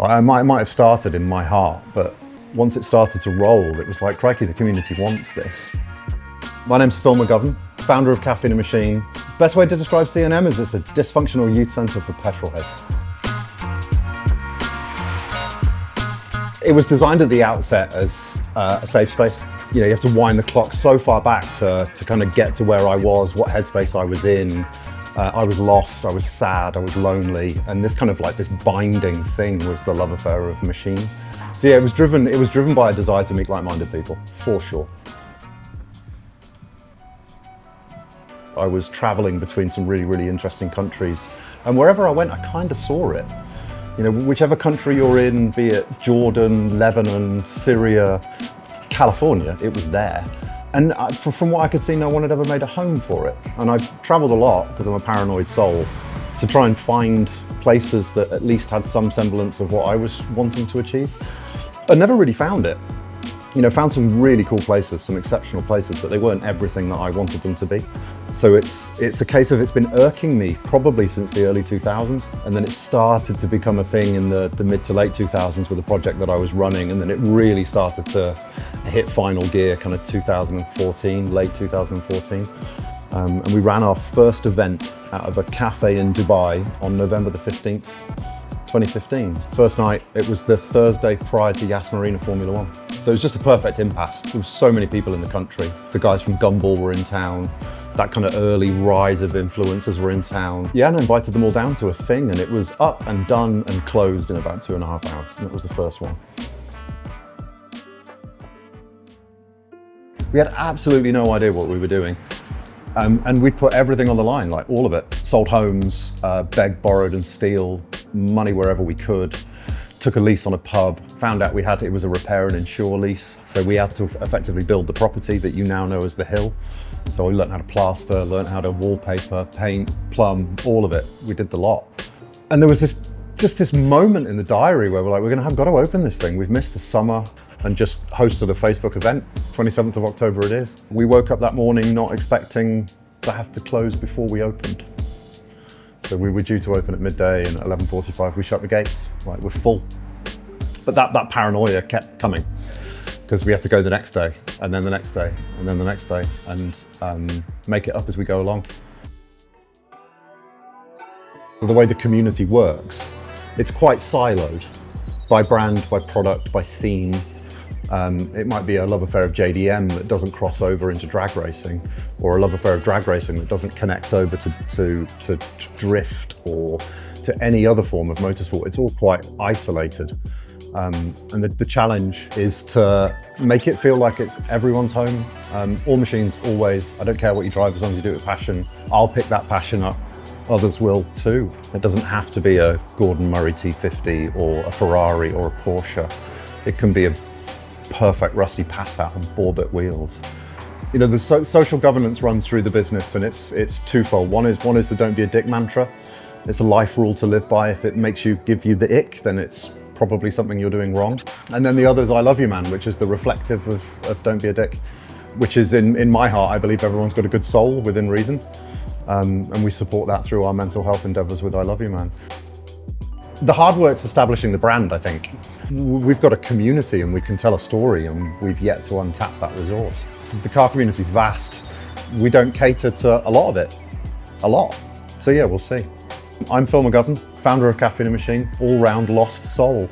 I might have started in my heart, but once it started to roll, it was like, crikey, the community wants this. My name's Phil McGovern, founder of Caffeine Machine. Best way to describe C&M is it's a dysfunctional youth centre for petrol heads. It was designed at the outset as a safe space. You have to wind the clock so far back to kind of get to where I was, what headspace I was in. I was lost, I was sad, I was lonely, and this kind of like this binding thing was the love affair of machine. So yeah, it was driven by a desire to meet like-minded people, for sure. I was traveling between some really, really interesting countries, and wherever I went, I kind of saw it. Whichever country you're in, be it Jordan, Lebanon, Syria, California, it was there. And from what I could see, no one had ever made a home for it. And I've traveled a lot, because I'm a paranoid soul, to try and find places that at least had some semblance of what I was wanting to achieve. I never really found it. Found some really cool places, some exceptional places, but they weren't everything that I wanted them to be. So it's a case of it's been irking me probably since the early 2000s, and then it started to become a thing in the mid to late 2000s with a project that I was running, and then it really started to hit final gear kind of 2014, late 2014. And we ran our first event out of a cafe in Dubai on November the 15th, 2015. First night, it was the Thursday prior to Yas Marina Formula One. So it was just a perfect impasse. There were so many people in the country. The guys from Gumball were in town. That kind of early rise of influencers were in town. Yeah, and I invited them all down to a thing, and it was up and done and closed in about 2.5 hours. And that was the first one. We had absolutely no idea what we were doing. And we put everything on the line, like all of it. Sold homes, begged, borrowed and steal, money wherever we could. Took a lease on a pub, found out it was a repair and insure lease. So we had to effectively build the property that you now know as the Hill. So we learned how to plaster, learned how to wallpaper, paint, plumb, all of it. We did the lot. And there was just this moment in the diary where we're like, we've got to open this thing. We've missed the summer and just hosted a Facebook event. 27th of October it is. We woke up that morning not expecting to have to close before we opened. So we were due to open at midday, and at 11:45 we shut the gates. Like, we're full. But that paranoia kept coming, because we had to go the next day, and then the next day, and then the next day, and make it up as we go along. The way the community works, it's quite siloed by brand, by product, by theme. It might be a love affair of JDM that doesn't cross over into drag racing, or a love affair of drag racing that doesn't connect over to drift or to any other form of motorsport. It's all quite isolated. And the challenge is to make it feel like it's everyone's home. All machines, always. I don't care what you drive as long as you do it with passion. I'll pick that passion up. Others will too. It doesn't have to be a Gordon Murray T50 or a Ferrari or a Porsche. It can be a perfect rusty Passat on ball-bit wheels. The social governance runs through the business, and it's twofold. One is the don't be a dick mantra. It's a life rule to live by. If it makes you give you the ick, then it's probably something you're doing wrong. And then the other is I love you man, which is the reflective of don't be a dick, which is in my heart, I believe everyone's got a good soul within reason. And we support that through our mental health endeavors with I love you man. The hard work's establishing the brand, I think. We've got a community and we can tell a story, and we've yet to untap that resource. The car community's vast. We don't cater to a lot of it. A lot. So yeah, we'll see. I'm Phil McGovern, founder of Caffeine Machine, all-round lost soul.